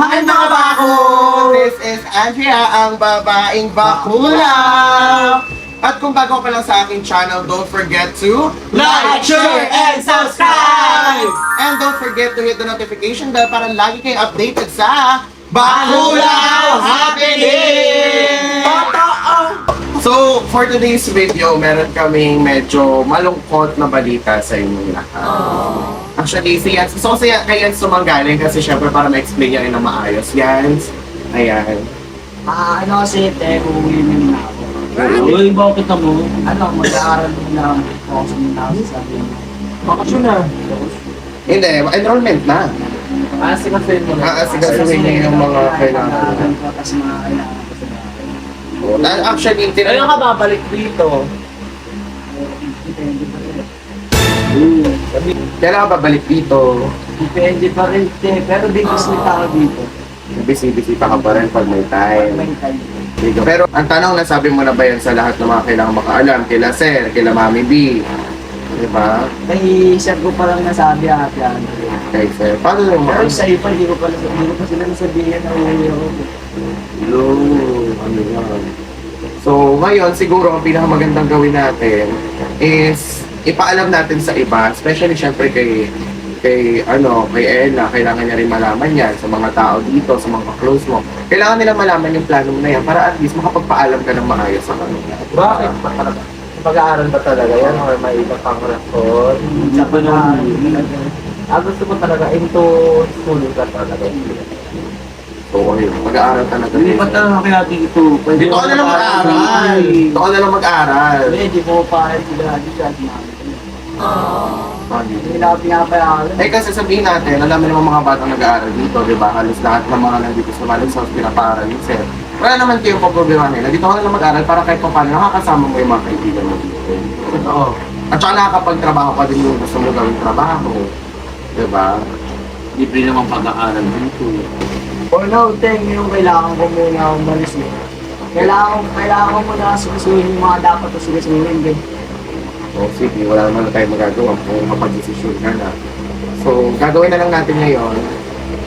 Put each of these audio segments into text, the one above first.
Hi mga bako! This is Andrea, ang babaeng bakula! At kung bago ka lang sa aking channel, don't forget to Like, share, and subscribe! And don't forget to hit the notification bell para lagi kayong updated sa Bakulaw Happening! So, for today's video, meron kaming medyo malungkot na balita sa inyong lahat. Actually, si Jans, so kaya Jans sumanggaling kasi syempre para ma-explain niya rin na maayos. Jans, ayan. Ano kasi, uuwi na ako. Uy, bakit mo? Ano, mag-aaral na ako sa mga sasabi. Bakasyon na. Hindi, enrollment na. Asikasuhin mo na. Asikasuhin niya yung mga kailangan. Kasi mga kailangan ko sa bahay. Actually, Kailan ka babalik dito? kailan ka babalik dito? Depende pa rin, pero di gusto ako dito. Bisita ka pa rin pag may time. May time. Dito. Pero ang tanong, nasabi mo na ba yan sa lahat ng mga kailangan makaalam? Kila Sir, kila Mami B. Diba? Kay sir ko pa lang nasabi ate ano. Kay Sir. Paano yung Pero mga... sa iba, hindi ko pa sila nasabihan na uuwi ako. Hello, ano yan? So, ngayon, siguro ang pinakamagandang gawin natin is ipaalam natin sa iba, especially syempre kay Ella, kailangan niya rin malaman yan sa mga tao dito, sa mga close mo. Kailangan nila malaman yung plano mo na yan para at least makapagpaalam ka ng maayos sa kanila. Bakit ba talaga? Pag-aaral ba talaga yan or may iba pang rason? Sabi na, Gusto ko talaga into school ka talaga. So, yun, mag-aaral talaga. Hindi ba talaga kaya dito? Dito ka na lang mag-aaral. Dito ka na lang mag-aaral. hindi ko pa rin sila dito at hindi na ako pinapayaran. Eh kasi sabihin natin, alam mo naman mga batang nag-aaral dito, di ba? Halos lahat ng mga nandito sa Malis House pinapaaral yung Sir. Wala naman kayong problema nila. Dito ka na lang mag-aaral para kahit pa paano nakakasama mo yung mga kaibigan mo dito. Oo. At saka nakakapagtrabaho ka din yung gusto mo gawing trabaho. Di ba? Libre naman pag-aaral dito. For now, yung kailangan ko muna umalis eh. Kailangan ko muna susuhin yung mga dapat ko susuhin din. So sige, wala naman tayo magagawa kung mapag-desisyon ka na. So, gagawin na lang natin ngayon,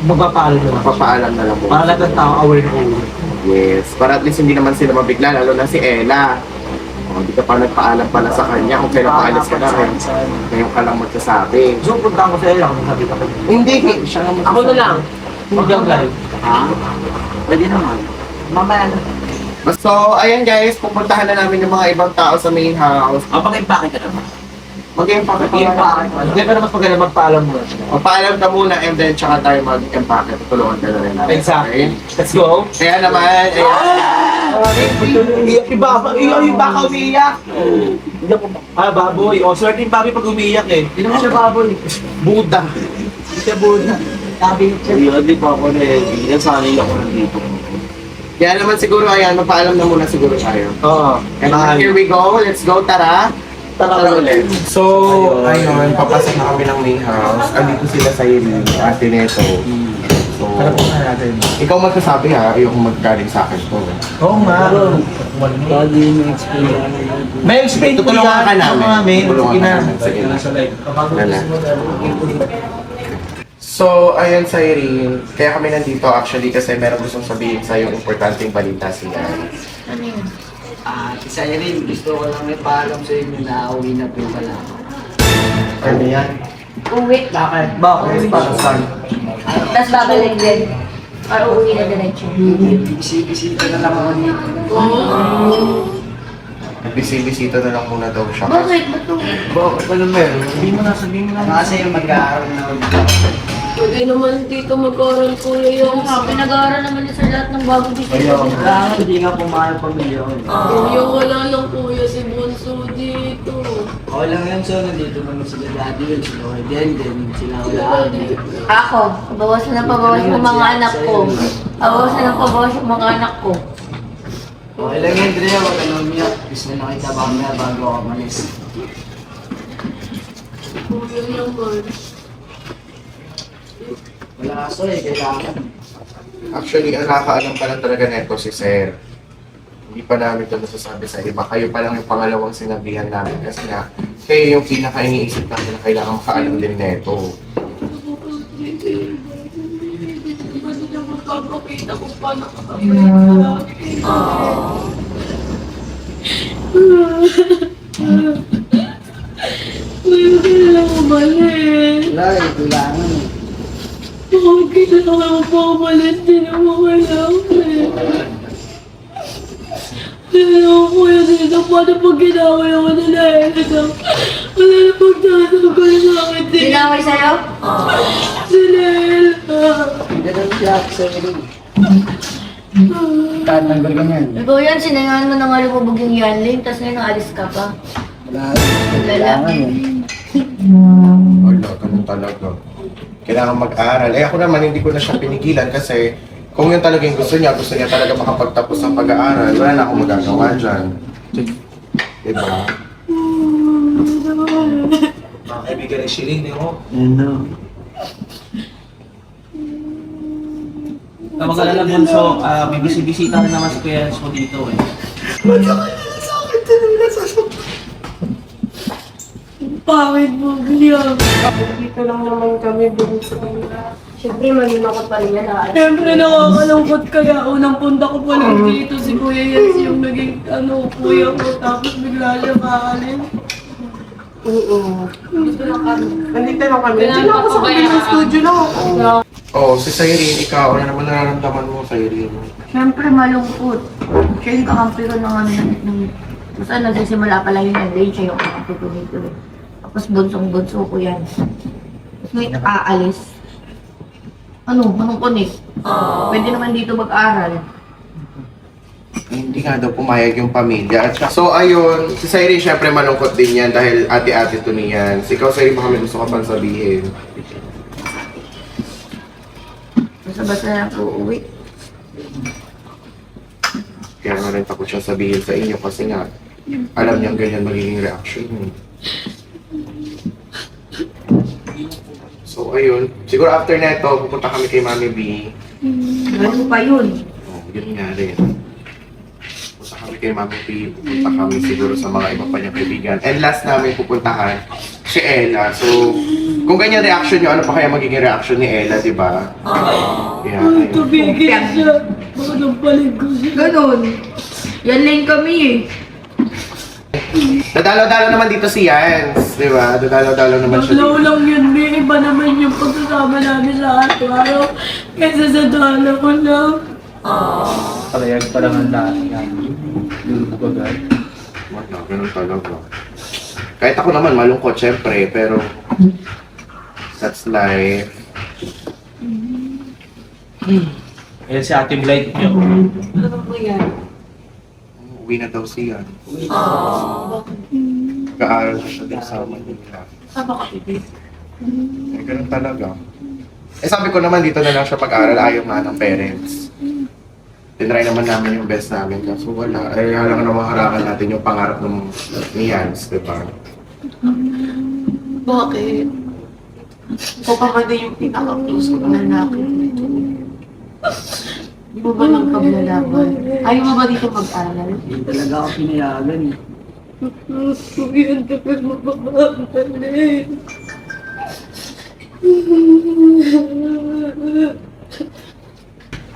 Magpapaalam naman. magpapaalam na lang po. Para lahat ng tao aware na uwi. Yes, para at least hindi naman sila mabigla, lalo na si Ella. O, di ka pa nagpaalam pala sa kanya kung kailan paalis ka na rin. Ngayon ka lang magsasabi. So, punta ko sa iyo kung sabi ka pa. Hindi, siya nga magsasabi. Ako na lang. Huwag yung live. Ha? Pwede naman. Mamaya na. So, ayan guys, pupuntahan na namin yung mga ibang tao sa main house. Pakipake ka naman. Mag-empake pa Mag-empake. Hindi, pero mas maganda magpaalam muna. Paalam ka muna and then tsaka tayo mag-empake. Tutulungan ka na rin namin. Exactly. Let's go. Kaya naman, ayan. Yung baka umiiyak. Hindi ako baboy. O, swerte yung baboy pag umiiyak eh. Hindi naman siya baboy. Buddha. Hindi siya buwan. Sabi siya. Hindi pa ako na eh. Sanay ako nandito. Kaya naman siguro, ayan, magpaalam na muna siguro tayo. Oo. And here we go, let's go, tara! Tara ulit. So, ayun, papasok na kami ng main house. Andito sila sa Irene, ate Neto. So, ikaw magsasabi ha, ayoko magkaling sa akin to. Oo nga. Lagi may explain. May explain Tutulungan ka namin. Tutulungan Sige ka na. namin. Sige na. Wala. So, ayun sa Irene, kaya kami nandito actually kasi meron gustong sabihin sa yung importanteng balita siya. Ano yun? Isa rin, gusto ko lang ipaalam sa inyo na uwi na po pala. Ano yan? Uwi. Bakit? Bakit? Para saan? Tapos babalik din. Or uuwi na diretso. Bisita na lang ako dito. Nagbisibisita na lang muna daw siya. Bakit? Ba't to? Bakit? Ano meron? Sabihin mo na. Kasi mag-aaral na ako dito. Pwede naman dito mag-aral kuya yung Pinag-aaral naman niya sa lahat ng bago dito. Kailangan hindi nga pumayag pamilya ko. kuya wala lang kuya si Bunso dito. Okay lang yan, so nandito naman sila daddy yun, sila din, sila wala. Ako, bawasan ng pabawas yung mga anak ko. Bawasan ng pabawas yung mga anak ko. Okay lang yan, Drea, wag ka na umiyak. Gusto na nakita ba kami bago ako malis. Kuya naman. Wala kaso eh, kailangan. Actually, ang nakakaalam pa lang talaga neto si Sir. Hindi pa namin ito nasasabi sa iba. Kayo pa lang yung pangalawang sinabihan namin kasi nga, kayo yung pinaka-iniisip namin na kailangan makaalam din neto. makita kung paano kakabalik sa Ngayon kailangan umalik. Wala eh, kailangan eh. Bakit kailangan mo pa umalis? Di naman kailangan eh. Kailangan ko kuya dito. Paano pag ginaway ako nila eh? Wala na pagtatanggol sa akin eh. Sinaway sa'yo? Si Nel. Ganun siya sa rin. Tatanggal ka niyan. Ikaw yan, sinangahan mo na nga lumubog yung yanling, tapos ngayon naalis ka pa. Wala kailangan eh. Wala, ganun talaga. Kailangan mag-aral. Eh ako naman, hindi ko na siya pinigilan kasi kung yun talaga yung gusto niya talaga makapagtapos ng pag-aaral, wala na akong magagawa dyan. Diba? Mga kaibigan ni Shireen, ho. Ano? Tawag alala, Bunso, may bisita na naman si Kuya Enzo dito eh. Pangit mo, Bilyang. Dito lang naman kami doon sa kanila. Siyempre, maninakot pa rin yan. Siyempre nakakalungkot kaya unang punta ko pa lang dito si Kuya Yensi yung naging kuya ko tapos bigla siya kaalis. Oo. Nandito lang kami. Diyan ako sa kabilang studio lang ako. Oh, si Cyrene, ikaw, ano naman nararamdaman mo, Cyrene? Siyempre malungkot. Siya yung kakampi ko ng ano ng... Basta nagsisimula pa lang yung ending, siya yung kakampi ko dito. Tapos bunsong-bunso ko yan. Tapos may aalis. Anong connect? Pwede naman dito mag-aral. Hindi nga daw pumayag yung pamilya. So ayun, si Cyrene syempre malungkot din yan dahil ate-ate to niyan. Ikaw, Cyrene, baka may gusto ka pang sabihin. Basta-basta na ako uuwi. Kaya nga rin takot siya sabihin sa inyo kasi nga alam niyang ganyan magiging reaction niyo. So ayun, siguro after na ito, pupunta kami kay Mami B. Ano pa yun? Oh, yun nga rin. Pupunta kami kay Mami B, pupunta kami siguro sa mga iba pa niyang kaibigan. And last namin pupuntahan, si Ella. So, kung ganyan reaction niyo, ano pa kaya magiging reaction ni Ella, di ba? Yeah, ayun. Tumigil siya. Baka napalig ko siya. Ganon. Yan lang kami eh. Dadalaw-dalaw naman dito si Yans, di ba? Dadalaw-dalaw naman siya Maglaw dito. lang yun, may iba naman yung pagsasama namin sa araw-araw kaysa sa dalaw ko lang. Parehag pa lang ang lahat yan. Lulubog agad. Wala, ganun talaga. Kahit ako naman malungkot, syempre, pero that's life. Ayan si Ate Blight niyo. Ano po yan? Uwi na daw siya. Kaaral na siya din sa Manila. Sama ka, baby. Eh, ganun talaga. Eh, sabi ko naman dito na lang siya pag-aral, ayaw nga ng parents. Tinry naman namin yung best namin, kaso wala. Eh, alam naman harangan natin yung pangarap ng ni Yans, di ba? Bakit? Ikaw pa man din yung pinaka-close ko na lalaki dito. Di mo ba lang kablalaban? Ayaw mo ba dito mag-aral? Hindi talaga ako pinayagan eh. Kuya, ang tagal mo ba makakabalik?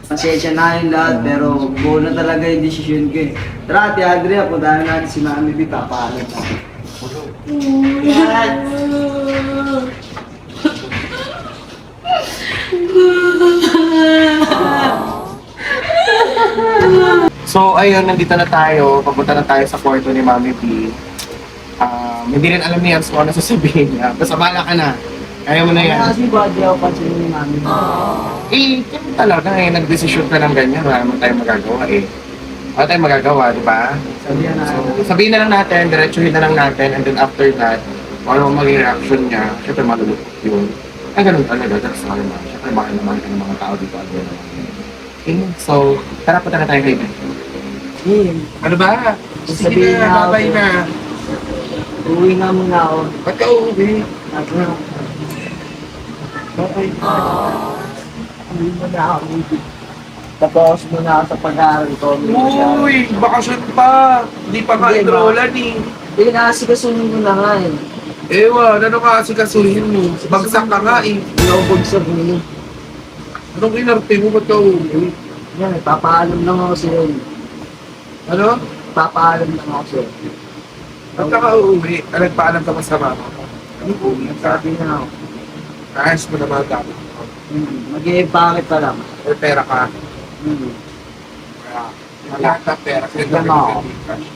Pasensya na yung lahat, pero buo na talaga yung desisyon ko eh. Tara, Ate Adria, puntahan natin si Mami B, papalit na. Yan! So, ayun, nandito na tayo. Papunta na tayo sa kwarto ni Mami P. Hindi rin alam ni Yans kung ano sasabihin niya. Basta bahala ka na. Kaya mo na yan. Kasi body ako pansin ni Mami B. Eh, yun talaga eh. Nag-desisyon ka ng ganyan. Wala naman tayong magagawa eh. Wala tayong magagawa, di ba? Sabihan na So, sabihin na lang natin, diretsuhin na lang natin, and then after that, kung ano maging reaction niya, syempre malulungkot yun. Ay, ganun talaga, that's normal. Syempre, mahal naman ka ng mga tao dito at doon. Okay, so, tara punta na tayo kay Ben. Ano ba? Sige Sabihin na na, ako. babay na. Uwi na muna ako. Ba't ka uuwi? Ako na. Okay. Uwi muna ako. Tapos muna ako sa pag-aaral ko. Uy, bakasyon pa. Hindi pa nga Hindi, enrollan eh. Hindi na kasi kasunin ko na nga eh. Ewan, ano ka kasi kasuhin mo? Bagsak ka nga eh. Hindi ako bagsak nila. Anong inarte mo? Ba't ka uuwi? Yan, papaalam lang ako sa'yo. Ano? Papaalam lang ako sa'yo. Ba't ka uuwi? Nagpaalam ka pa sa mama mo? Sabi na ako. Ayos mo naman dapat. Mag-i-bakit pa lang. Or pera ka. Kaya, lahat ng pera. Send Yan ka ako. ng Gcash.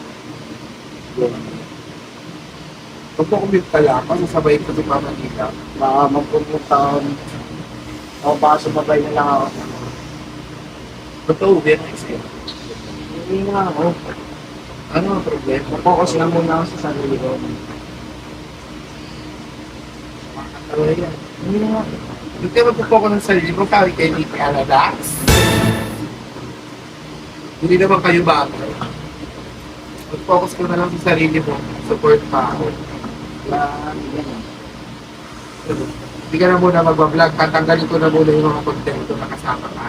Kung kukumit ka lang, masasabay ko si Mama Nika. Baka magpupunta ako. O baka sumabay na lang ako. Ba't ka uwi na isa? Hindi na ako. Ano ang problema? Focus na muna ako sa sarili ko. Makakatawa yan. Hindi na ako. Hindi ka magpupoko ng sarili mo, kawin kay Nicky Aladax. Hindi naman kayo bagay. Mag-focus ko na lang sa sarili mo. Support pa ako. Hindi ka na muna magbablog. Tatanggalin ko na muna yung mga content na kasama ka.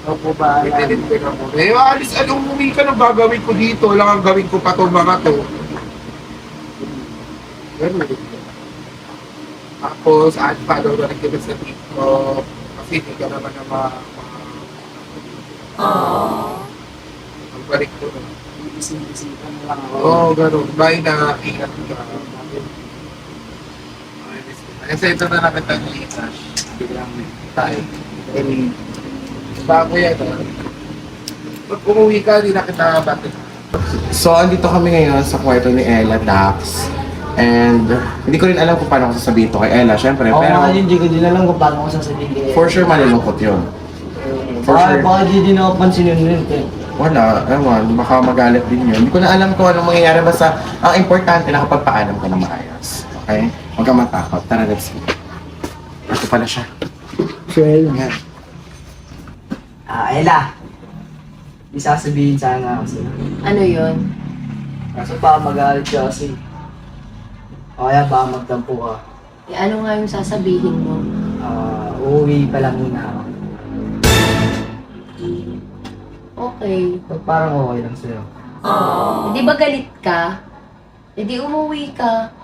Ikaw po ba? I-delete ko na muna. Eh, alis, anong umuwi ka na gagawin ko dito? Wala kang gawin ko pa itong mga to. Ganun. Tapos, follow na rin kita sa TikTok. Kasi hindi ka naman na ang balik ko na. Bisita na lang ako. Oo, ganun. Bye na. Ingat ka. Kasi ito na nakita ng Gcash. Bilang tayo. Bago yan, ah. Pag umuwi ka, hindi na kita batin. So, andito kami ngayon sa kwarto ni Ella Dax. And hindi ko rin alam kung paano ko sasabihin to kay Ella, syempre. Oo Pero nga, hindi ko din alam kung paano ko sasabihin kay for sure malulungkot yun. For sure. Baka di din ako pansinin nun. Wala, ewan, baka magalit din yun. Hindi ko na alam kung anong mangyayari. Basta, ang importante, nakapagpaalam ka na maayos. Okay? Huwag kang matakot. Tara, let's go. Ito pala siya. Sure. Yan. Ella. May sasabihin sana ako sa'yo. Ano yun? Kaso baka magalit siya kasi. O kaya baka magtampo ka. Eh, ano nga yung sasabihin mo? Uuwi pa lang muna ako. Okay. Parang okay lang sa'yo. Hindi ba galit ka? Hindi umuwi ka.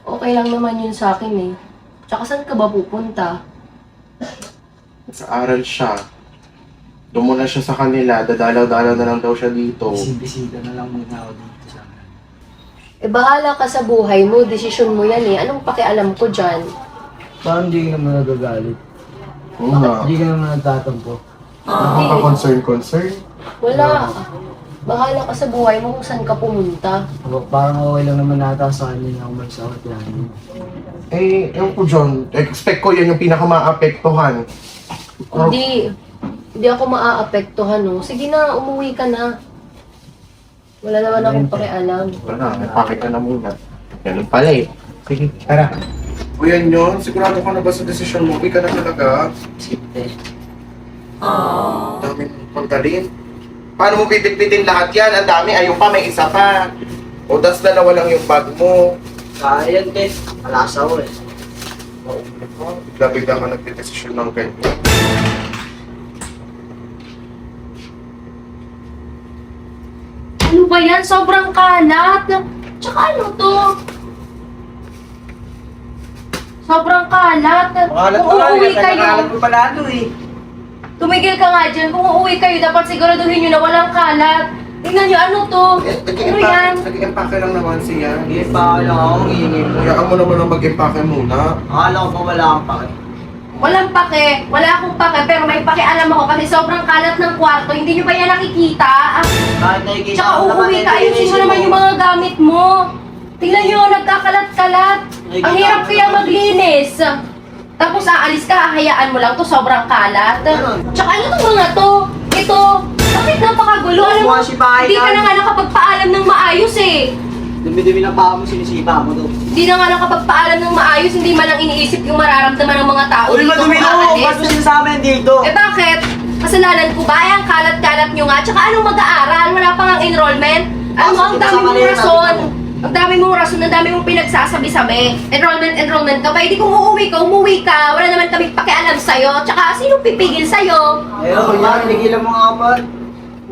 Okay lang naman yun sa akin eh. Tsaka saan ka ba pupunta? Sa aral siya. Doon muna siya sa kanila. Dadalaw-dalaw na lang daw siya dito. Bisita na lang muna ako dito sa akin. Eh bahala ka sa buhay mo, desisyon mo yan eh. Anong pakialam ko dyan? Parang hindi ka naman nagagalit. Oo nga. Hindi ka naman nagtatampo. Nakaka-concern. Wala. Bahala ka sa buhay mo kung saan ka pumunta. Parang okay lang naman nata sa kanya na umalis ako at yan. Eh, ewan ko John. Expect ko yan yung pinaka-maapektuhan. Hindi ako maaapektuhan no. Sige na, umuwi ka na. Wala naman akong pakialam. Wala, may pakit ka na muna. Ganun pala eh. Sige, tara. O yan yun, sigurado ka na ba sa desisyon mo? Uwi ka na talaga. Sipte. Daming pagdalin. Paano mo bibit-bitin lahat yan? Ang dami, ayun pa, may isa pa. O das dalawa lang yung bag mo. Kaya yan, Kes. Malasa ko eh. Bigla-bigla ka nagdedesisyon ng ganyan. Ano ba yan? Sobrang kalat. Tsaka ano to? Sobrang kalat. Kung uuwi kayo, ko pala ito eh. tumigil ka nga dyan. Kung uuwi kayo, dapat siguraduhin nyo na walang kalat. Tingnan nyo, ano to? Ano yan? Nag-empake lang naman siya. Hindi pa lang ako hihingi mo. Kaya mo naman ang mag-empake muna. Akala ko pa wala kang pake. Walang pake. Wala akong pake, pero may pakialam ako kasi sobrang kalat ng kwarto. Hindi nyo ba yan nakikita? Kahit nakikita Tsaka ko naman, uuwi ka, ayusin mo naiisip naman mo. yung mga gamit mo. Tingnan nyo, nagkakalat-kalat. Ang hirap kaya maglinis. Tapos aalis ka, hayaan mo lang to, sobrang kalat. Tsaka ano itong mga to? Ito, bakit napakagulo? Alam mo, Mukha si Bahay hindi ka yan. na nga nakapagpaalam ng maayos eh. Dumi-dumi ng paa mo, sinisipa mo to. Hindi na nga nakapagpaalam ng maayos, hindi man lang iniisip yung mararamdaman ng mga tao Uy, dito madumi kung na ako! aalis. Ba't mo sinasabi yan dito? Eh bakit? Kasalanan ko ba? Ay, ang kalat-kalat nyo nga. Tsaka anong mag-aaral? Wala pang ang enrollment. Alam mo, ang dami mong rason. Ang dami mong rason, ang dami mong pinagsasabi-sabi. Enrollment ka pa. Hindi kung umuwi ka. Wala naman kami pakialam sa'yo. Tsaka sino pipigil sa'yo? Ayun, yan, nagilan mo nga ba?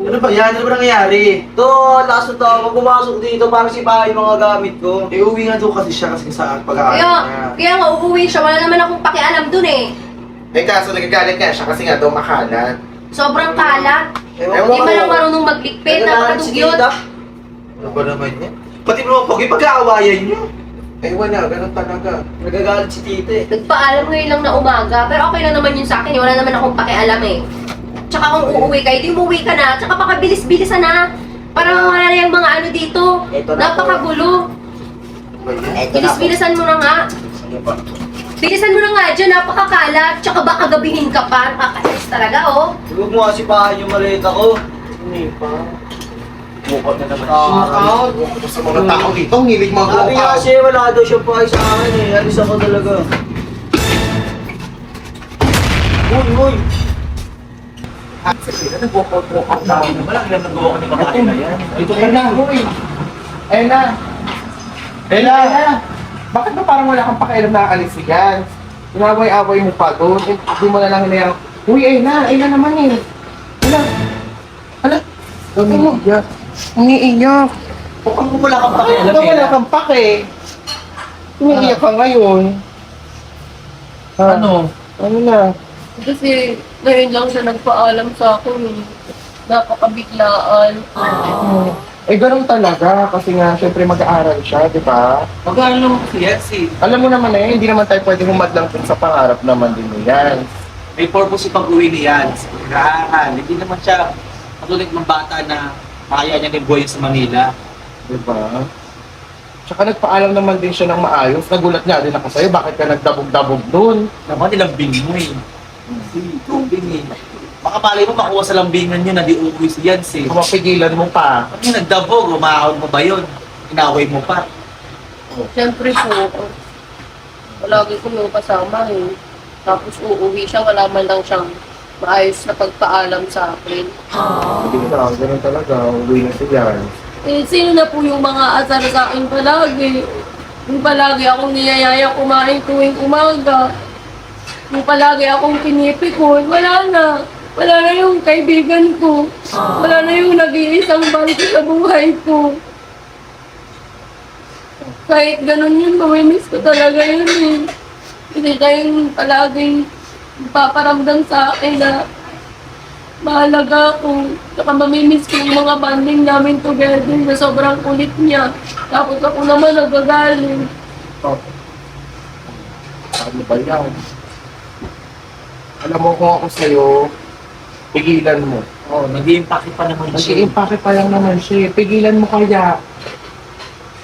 Ano ba yan? Ano ba nangyayari? To, lakas na tao, pumasok dito para sipahin yung mga gamit ko. Eh, uwi nga doon kasi siya kasi sa pag-aaral niya. Kaya nga uuwi siya. Wala naman akong pakialam dun eh. Eh kaso nagagalit nga siya kasi nga daw makalat. Sobrang kalat. Ewan Hindi ko. man lang marunong magligpit, napakadugyot. Ano ba naman yan? Pati mo pogi, pagkaawayan nyo. Eh wala, ganun talaga. Nagagalit si tita eh. Nagpaalam ngayon lang na umaga, pero okay lang naman yun sa akin. Wala naman akong pakialam eh. Tsaka kung uuwi kayo, di umuwi ka na. Tsaka baka bilis-bilisan na. Para wala na yung mga ano dito. Ito na Napakagulo. Ito na po. Bilis-bilisan mo na nga. Sige pa. Bilisan mo na nga dyan, napakakalat. Tsaka baka gabihin ka pa. Nakakainis talaga, oh. Huwag mo kasi pahan yung malita ko. Hindi pa. Bukod na naman. Out. Sa mga tao dito, ang hilig Sabi niya mag-walkout. kasi wala daw siyang pahay sa akin eh. Alis ako talaga. Uy! Nag-walkout na ako naman. Ang ilang nagawa ko ni babae na yan. Ito ka na, huy. Ella. Ella. Bakit ba parang wala kang pakialam na alis yan? Inaway-away mo pa doon. Hindi mo na lang hinayang, uy, Ella. Ella naman eh. Ella. Hala. Umiiyak. Umiiyak. Mukhang wala kang pakialam Bakit wala kang pake? Umiiyak ka ngayon. Ano? Ano na? Kasi ngayon lang siya nagpaalam sa akin eh. Napakabiglaan. Eh, ganun talaga. Kasi nga, syempre mag-aaral siya, di ba? Magkano naman kasi yan si... Alam mo naman eh, hindi naman tayo pwede humadlang dun sa pangarap naman din yan. May purpose yung pag-uwi niyan. Sa pag-aaral. Hindi naman siya katulad ng bata na kaya niya ng buhay sa Manila. Di ba? Tsaka nagpaalam naman din siya ng maayos. Nagulat nga din ako sa'yo, bakit ka nagdabog-dabog dun? Naman nilambing mo eh. Lambing eh. Baka palay mo makuha sa lambingan yun na di uuwi si Yancy. Kung mapigilan mo pa. Pag yung nagdabog, umahon mo ba yun? Inaway mo pa. Siyempre po, palagi ko yung kasama eh. Tapos uuwi siya, wala man lang siyang maayos na pagpaalam sa akin. Hindi na, ganun talaga. Uwi na siya. Eh, sino na po yung mga asar sa akin palagi? Yung palagi akong niyayaya kumain tuwing umaga. Yung palagi akong pinipikon, wala na. Wala na yung kaibigan ko. Wala na yung nag-iisang bangko sa buhay ko. Kahit ganun yun, mamimiss ko talaga yun eh. Kasi siya yung palaging paparamdam sa akin na mahalaga ako. Saka mamimiss ko yung mga banding namin together na sobrang kulit niya. Tapos ako naman nagagaling. Ano ba yan? Alam mo kung ako sa'yo, pigilan mo. Oh, nag-iimpake pa naman siya. Nag-iimpake pa lang naman siya. Pigilan mo kaya.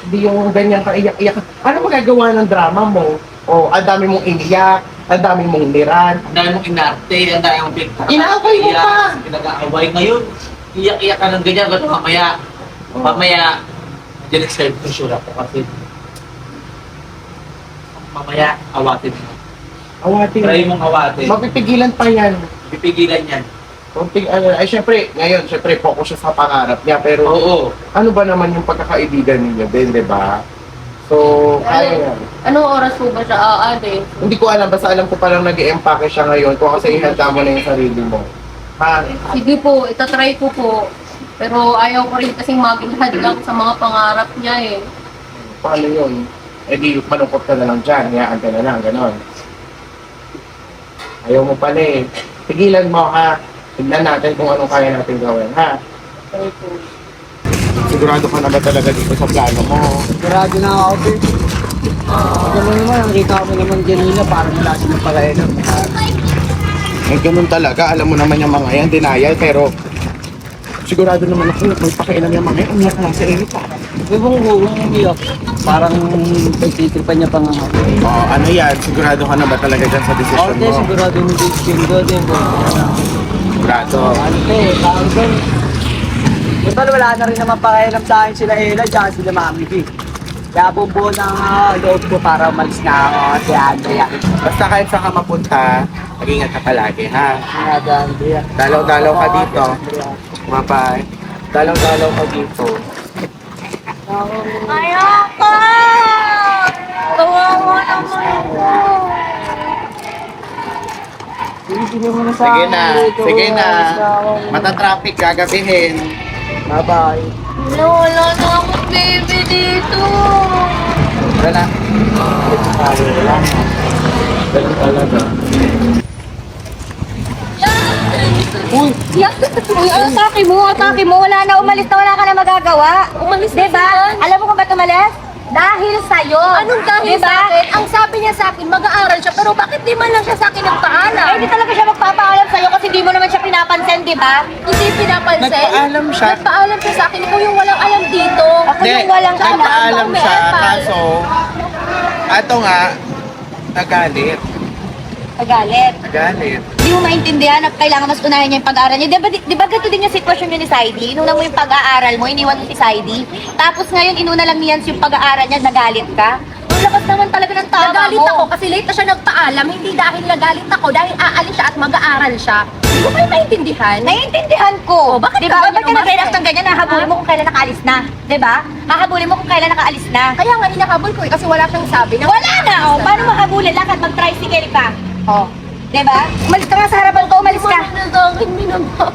Hindi yung ganyan ka iyak-iyak. Ano magagawa ng drama mo? O, ang dami mong iniyak, ang dami mong niran. Ang dami mong inarte, ang dami mong Inaaway mo pa! Pinag-aaway ngayon. Iyak-iyak ka ng ganyan, gano'n mamaya, dyan nag-serve ko sure ako kasi mamaya, awatin mo. Awatin. Try mong awatin. Mapipigilan pa yan. Pipigilan yan. Kunting ano, ay syempre, ngayon, syempre, focus siya sa pangarap niya. Pero, Oo. ano ba naman yung pagkakaibigan ninyo din, di ba? So, kaya yan. Anong oras po ba siya aalis? Hindi ko alam, basta alam ko palang nag-i-empake siya ngayon kung kasi ihanda mo na yung sarili mo. Ha? Sige po, itatry ko po. Pero ayaw ko rin kasing maging hadlang sa mga pangarap niya eh. Paano yun? Eh di, malungkot ka na lang dyan, hayaan ka na lang, gano'n. Ayaw mo pala eh. Pigilan mo ha. Tignan natin kung anong kaya natin gawin, ha? Okay po. Sigurado ka na ba talaga dito sa plano mo? Sigurado na ako, Bert. Ito mo naman, nakita ko naman kanina, parang wala silang pagkailan. Eh, ganun talaga. Alam mo naman yung mga yan, denial, pero sigurado naman ako, may pakialam yung mga yan. Umiyak na lang si Erika. Ibang umiyak. Parang pagtitipan niya pa nga ako. Oh, ano yan? Sigurado ka na ba talaga dyan sa desisyon Ate, mo? sigurado yung decision ko, din po. Sigurado. Ano to eh, tawag doon. Total, wala na rin naman pakialam sa akin sila Ella, tsaka sila Mami B. Kaya bubuo ng loob ko para umalis na ako si Andrea. Basta kahit saan ka mapunta, mag-ingat ka palagi, ha? Nada, Andrea. Dalaw-dalaw ka dito. Bye-bye. Dalaw-dalaw ka dito. Ayoko! Kawawa naman ako. Sige mo na sa Sige akin na, dito. sige na. Alis ako. Mata-traffic gagabihin. Bye-bye. Wala na akong baby dito. Wala na. Ganun talaga. Uy! Uy, atake mo. Wala na, umalis na, wala ka na magagawa. Umalis na Diba? siya. Alam mo kung ba't umalis? Dahil sa'yo. Anong dahil Diba? sa akin? Ang sabi niya sa akin, mag-aaral siya, pero bakit di man lang siya sa akin nagpaalam? Eh, hindi talaga siya magpapaalam sa'yo kasi hindi mo naman siya pinapansin, di ba? Hindi pinapansin. Nagpaalam siya. Nagpaalam siya sa akin, ikaw yung walang alam dito. Ako yung walang alam. nagpaalam May siya, epal. kaso, ato nga, nagalit. Magalit. Nagalit. Hindi mo maintindihan na kailangan mas unahin niya yung pag-aaral niya. Di ba ganito din yung sitwasyon niya ni Saidi? Inuna mo yung pag-aaral mo, iniwan mo si Saidi. Tapos ngayon, inuna lang niyan yung pag-aaral niya, nagalit ka? Ang lakas naman talaga ng tama Nagalit mo. ako kasi late na siya nagpaalam, hindi dahil nagalit ako, dahil aalis siya at mag-aaral siya. Hindi ko kayo maintindihan. Naiintindihan ko. Oh, bakit Di ka ba? ganyan Ba't ka umalis? nag-react ng ganyan? Hahabulin mo kung kailan nakaalis na. Di ba? Hahabulin mo kung kailan nakaalis na. Kaya nga inahabol ko eh, kasi wala siyang sabi na Wala na, oh. Paano mahabulin? Lakad, mag-tricycle ka. Oh. Di ba? Umalis ka nga sa harapan ko, umalis ka. na sa akin, minamahal.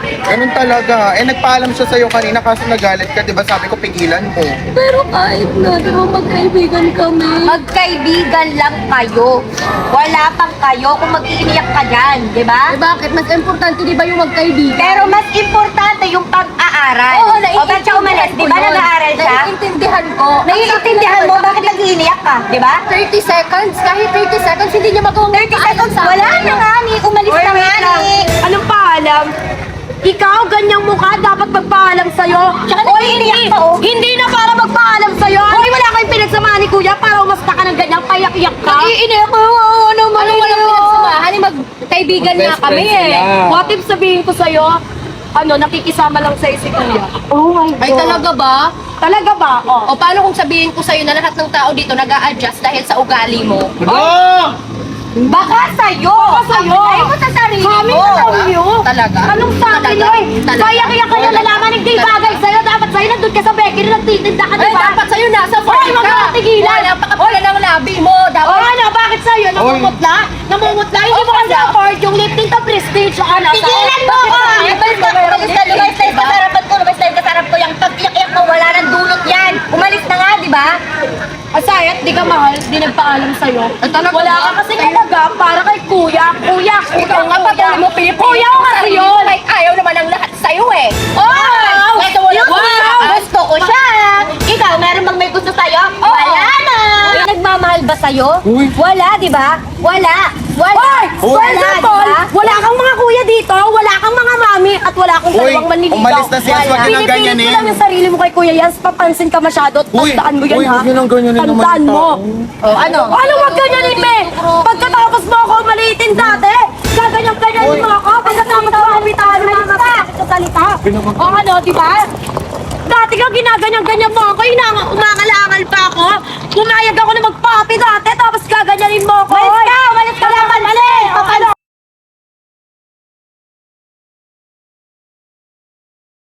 Ganun talaga. Eh, nagpaalam siya sa'yo kanina kaso nagalit ka. Di ba sabi ko, pigilan mo. Pero kahit na, di ba magkaibigan kami? Magkaibigan lang kayo. Wala pang kayo kung mag-iiniyak ka dyan. Di ba? Eh bakit? Mas importante di ba yung magkaibigan? Pero mas importante yung pag-aaral. Oo, O ba't siya umalis? Di ba nag-aaral siya? Naiintindihan ko. Naiintindihan mo bakit nag-iiniyak ka? Di ba? 30 seconds, kahit 30 seconds, hindi niya magawang 30 seconds, wala na nga ni. Umalis na nga ni. Anong paalam? Ikaw, ganyang mukha, dapat magpaalam sa'yo. Tsaka nag-iiniyak ka, oh. Hindi na para magpaalam sa'yo. Hoy, wala kayong pinagsamahan ni Kuya para umasta ka ng ganyang payak-iyak ka. Nag-iiniyak ka. Oo naman. Ano walang pinagsamahan? Magkaibigan nga Best kami friends eh. sila. What if sabihin ko sa'yo, nakikisama lang sa'yo si Kuya. Oh my God. Ay talaga ba? Talaga ba? Oh. O paano kung sabihin ko sa'yo na lahat ng tao dito nag-a-adjust dahil sa ugali mo? Oh! Baka sa'yo. Baka sa'yo. Ay mo sa sarili Kami mo. na sa'yo. Talaga? Anong sa akin Talaga? yun? Talaga? Payak-iyak ka yung nalaman, hindi bagay sa'yo. Dapat sa'yo, nandun ka sa bakery, nagtitinda ka, Ay, diba? dapat sa'yo nasa Hoy, farm wag ka. ka tigilan. Wala pa kapala ng labi mo. O Dapat ano, bakit sa'yo? Namumutla? Namumutla? Hindi mo kasi afford yung lifting to prestige. O ano? Tigilan mo ako! Umalis ka, umalis ka sa harapan ko, umalis ka sa harapan ko. Yung pag-iyak-iyak mo, wala nang dulot yan. Umalis na nga, di ba? Asayat, di ka mahal, di nagpaalam sa'yo. talaga Wala ba? ka kasi talaga para kay Kuya. Kuya, ikaw nga patuloy mo pinipilit. Kuya ko kasi yun. Ay, ayaw naman ang lahat sa'yo eh. Wow! Ito wala Gusto ko siya. Ikaw, meron bang may gusto sa'yo? Wala na. May nagmamahal ba sa'yo? Uy. Wala, di ba? Wala. Wala. Uy. Wala, di ba? Wala kang mga kuya dito, wala kang mga mami, at wala kang Uy, dalawang manliligaw. umalis na siya, wag yun ang Pinipilit ganyanin. mo lang yung sarili mo kay Kuya Yans, papansin ka masyado, at Uy, tandaan mo yan uy, ha. wag yun ang ganyanin naman Tandaan yung mo. tao. Oh, ano? Ano wag ganyanin, me? Pagkatapos mo ako maliitin dati, gaganyan-ganyanin mo ako, pagkatapos mo humitahan mo mga salita. O ano, di ba? Dati ka ginaganyan-ganyan mo ako, umangal-angal pa ako.